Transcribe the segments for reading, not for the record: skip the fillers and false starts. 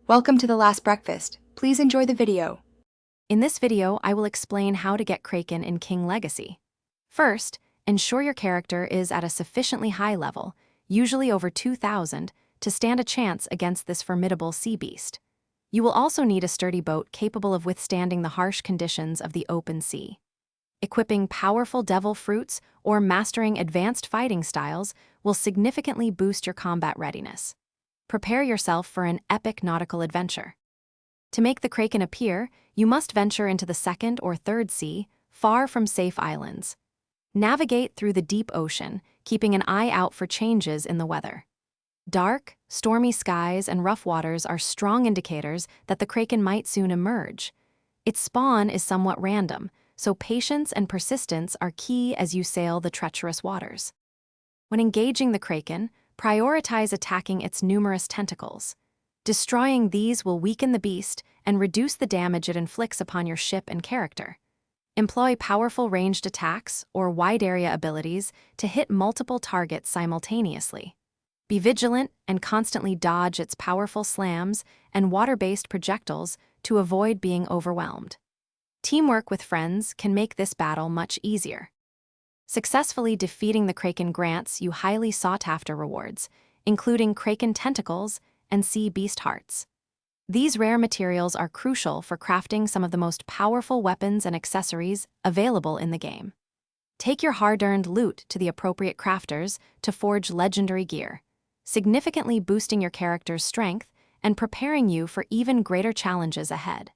Welcome to the last breakfast. Please enjoy the video. In this video, I will explain how to get Kraken in King Legacy. First, ensure your character is at a sufficiently high level, usually over 2,000, to stand a chance against this formidable sea beast. You will also need a sturdy boat capable of withstanding the harsh conditions of the open sea. Equipping powerful devil fruits or mastering advanced fighting styles will significantly boost your combat readiness. Prepare yourself for an epic nautical adventure. To make the Kraken appear, you must venture into the second or third sea, far from safe islands. Navigate through the deep ocean, keeping an eye out for changes in the weather. Dark, stormy skies and rough waters are strong indicators that the Kraken might soon emerge. Its spawn is somewhat random, so patience and persistence are key as you sail the treacherous waters. When engaging the Kraken, prioritize attacking its numerous tentacles. Destroying these will weaken the beast and reduce the damage it inflicts upon your ship and character. Employ powerful ranged attacks or wide-area abilities to hit multiple targets simultaneously. Be vigilant and constantly dodge its powerful slams and water-based projectiles to avoid being overwhelmed. Teamwork with friends can make this battle much easier. Successfully defeating the Kraken grants you highly sought-after rewards, including Kraken tentacles and sea beast hearts. These rare materials are crucial for crafting some of the most powerful weapons and accessories available in the game. Take your hard-earned loot to the appropriate crafters to forge legendary gear, significantly boosting your character's strength and preparing you for even greater challenges ahead.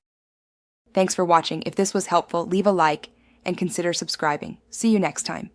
Thanks for watching. If this was helpful, leave a like and consider subscribing. See you next time.